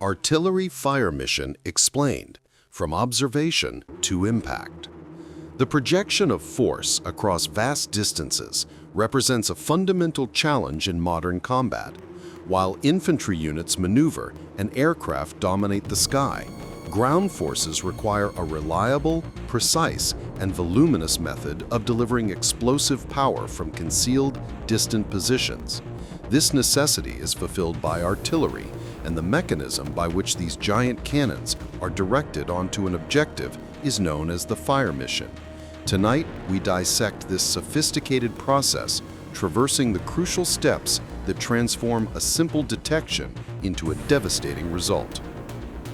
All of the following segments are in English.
Artillery Fire Mission Explained, from Observation to Impact. The projection of force across vast distances represents a fundamental challenge in modern combat. While infantry units maneuver and aircraft dominate the sky, ground forces require a reliable, precise, and voluminous method of delivering explosive power from concealed, distant positions. This necessity is fulfilled by artillery, and the mechanism by which these giant cannons are directed onto an objective is known as the fire mission. Tonight, we dissect this sophisticated process, traversing the crucial steps that transform a simple detection into a devastating result.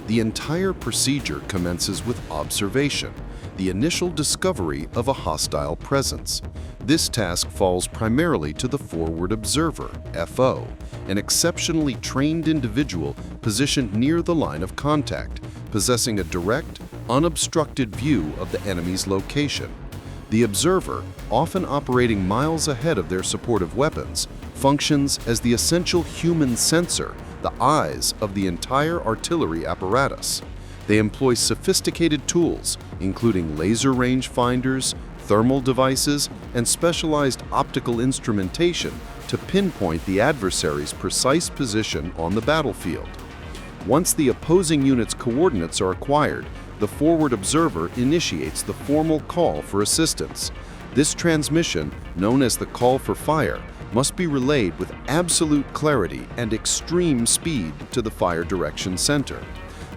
The entire procedure commences with observation, the initial discovery of a hostile presence. This task falls primarily to the forward observer, FO, an exceptionally trained individual positioned near the line of contact, possessing a direct, unobstructed view of the enemy's location. The observer, often operating miles ahead of their supportive weapons, functions as the essential human sensor, the eyes of the entire artillery apparatus. They employ sophisticated tools, including laser range finders, thermal devices, and specialized optical instrumentation to pinpoint the adversary's precise position on the battlefield. Once the opposing unit's coordinates are acquired, the forward observer initiates the formal call for assistance. This transmission, known as the call for fire, must be relayed with absolute clarity and extreme speed to the fire direction center.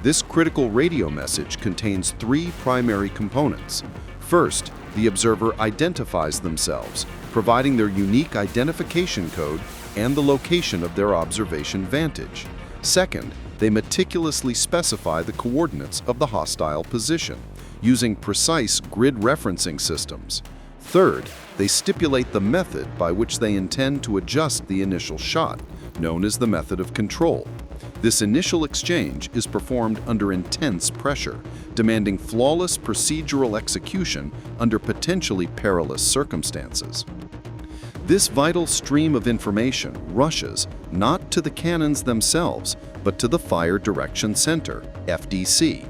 This critical radio message contains three primary components. First, the observer identifies themselves, providing their unique identification code and the location of their observation vantage. Second, they meticulously specify the coordinates of the hostile position, using precise grid referencing systems. Third, they stipulate the method by which they intend to adjust the initial shot, known as the method of control. This initial exchange is performed under intense pressure, demanding flawless procedural execution under potentially perilous circumstances. This vital stream of information rushes not to the cannons themselves, but to the Fire Direction Center, FDC.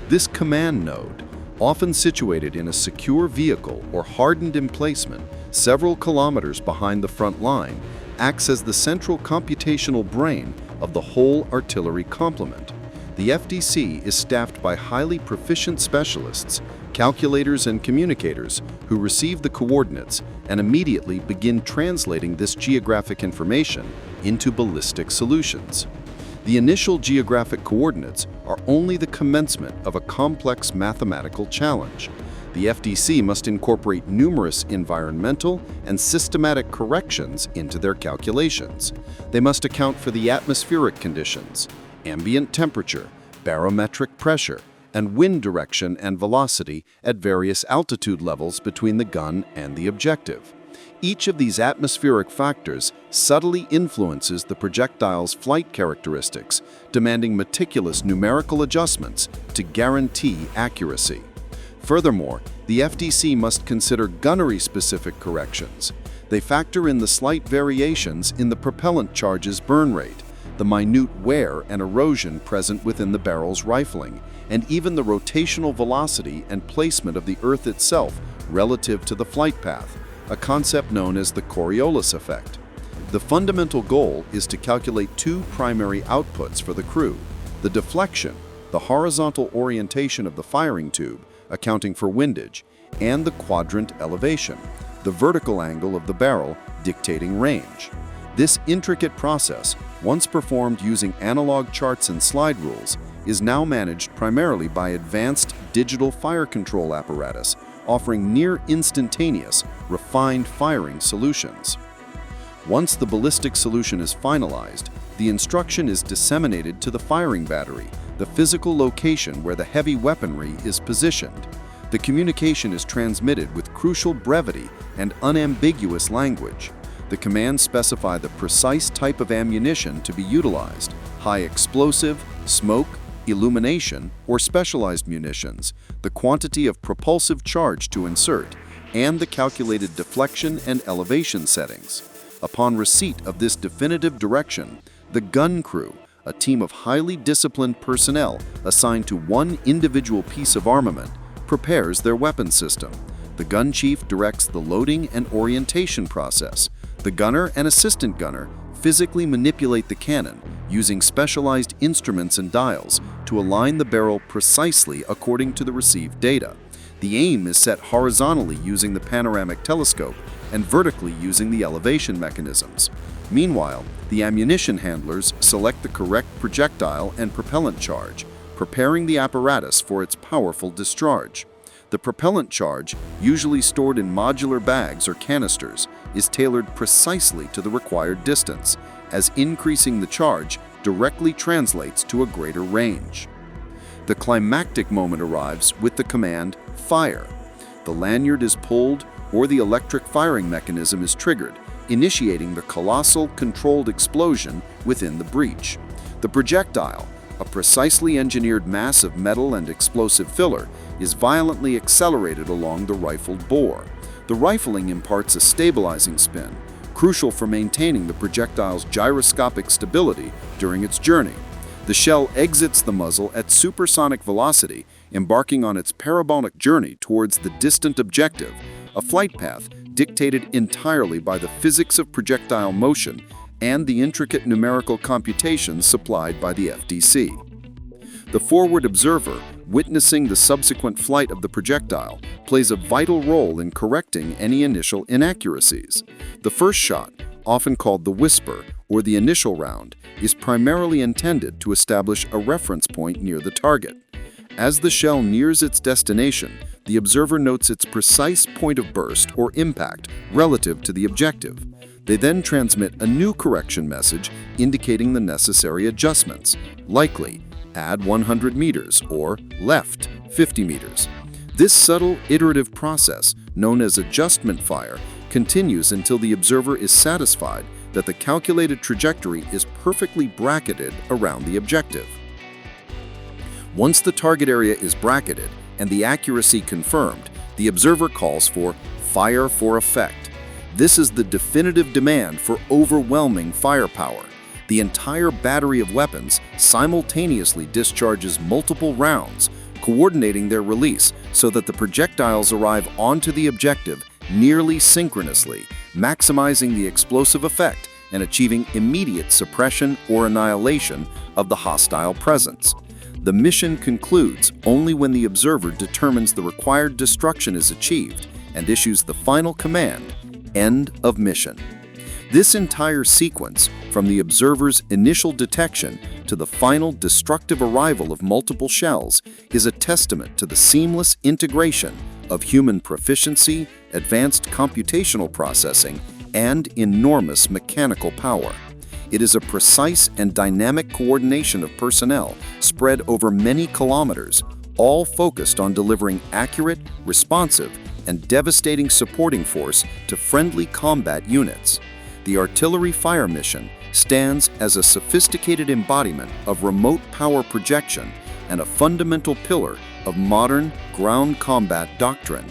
This command node, often situated in a secure vehicle or hardened emplacement several kilometers behind the front line, acts as the central computational brain of the whole artillery complement. The FDC is staffed by highly proficient specialists, calculators and communicators who receive the coordinates and immediately begin translating this geographic information into ballistic solutions. The initial geographic coordinates are only the commencement of a complex mathematical challenge. The FDC must incorporate numerous environmental and systematic corrections into their calculations. They must account for the atmospheric conditions, ambient temperature, barometric pressure, and wind direction and velocity at various altitude levels between the gun and the objective. Each of these atmospheric factors subtly influences the projectile's flight characteristics, demanding meticulous numerical adjustments to guarantee accuracy. Furthermore, the FDC must consider gunnery-specific corrections. They factor in the slight variations in the propellant charge's burn rate, the minute wear and erosion present within the barrel's rifling, and even the rotational velocity and placement of the Earth itself relative to the flight path, a concept known as the Coriolis Effect. The fundamental goal is to calculate two primary outputs for the crew: the deflection, the horizontal orientation of the firing tube, accounting for windage, and the quadrant elevation, the vertical angle of the barrel dictating range. This intricate process, once performed using analog charts and slide rules, is now managed primarily by advanced digital fire control apparatus, offering near-instantaneous, refined firing solutions. Once the ballistic solution is finalized, the instruction is disseminated to the firing battery, the physical location where the heavy weaponry is positioned. The communication is transmitted with crucial brevity and unambiguous language. The commands specify the precise type of ammunition to be utilized: high explosive, smoke, illumination, or specialized munitions, the quantity of propulsive charge to insert, and the calculated deflection and elevation settings. Upon receipt of this definitive direction, the gun crew, a team of highly disciplined personnel assigned to one individual piece of armament prepares their weapon system. The gun chief directs the loading and orientation process. The gunner and assistant gunner physically manipulate the cannon using specialized instruments and dials to align the barrel precisely according to the received data. The aim is set horizontally using the panoramic telescope and vertically using the elevation mechanisms. Meanwhile, the ammunition handlers select the correct projectile and propellant charge, preparing the apparatus for its powerful discharge. The propellant charge, usually stored in modular bags or canisters, is tailored precisely to the required distance, as increasing the charge directly translates to a greater range. The climactic moment arrives with the command, "Fire." The lanyard is pulled or the electric firing mechanism is triggered, initiating the colossal controlled explosion within the breech. The projectile, a precisely engineered mass of metal and explosive filler, is violently accelerated along the rifled bore. The rifling imparts a stabilizing spin, crucial for maintaining the projectile's gyroscopic stability during its journey. The shell exits the muzzle at supersonic velocity, embarking on its parabolic journey towards the distant objective, a flight path dictated entirely by the physics of projectile motion and the intricate numerical computations supplied by the FDC. The forward observer, witnessing the subsequent flight of the projectile, plays a vital role in correcting any initial inaccuracies. The first shot, often called the whisper or the initial round, is primarily intended to establish a reference point near the target. As the shell nears its destination, the observer notes its precise point of burst or impact relative to the objective. They then transmit a new correction message indicating the necessary adjustments, likely add 100 meters or left 50 meters. This subtle iterative process, known as adjustment fire, continues until the observer is satisfied that the calculated trajectory is perfectly bracketed around the objective. Once the target area is bracketed and the accuracy confirmed, the observer calls for fire for effect. This is the definitive demand for overwhelming firepower. The entire battery of weapons simultaneously discharges multiple rounds, coordinating their release so that the projectiles arrive onto the objective nearly synchronously, maximizing the explosive effect and achieving immediate suppression or annihilation of the hostile presence. The mission concludes only when the observer determines the required destruction is achieved and issues the final command, "End of mission." This entire sequence, from the observer's initial detection to the final destructive arrival of multiple shells, is a testament to the seamless integration of human proficiency, advanced computational processing, and enormous mechanical power. It is a precise and dynamic coordination of personnel spread over many kilometers, all focused on delivering accurate, responsive, and devastating supporting force to friendly combat units. The artillery fire mission stands as a sophisticated embodiment of remote power projection and a fundamental pillar of modern ground combat doctrine.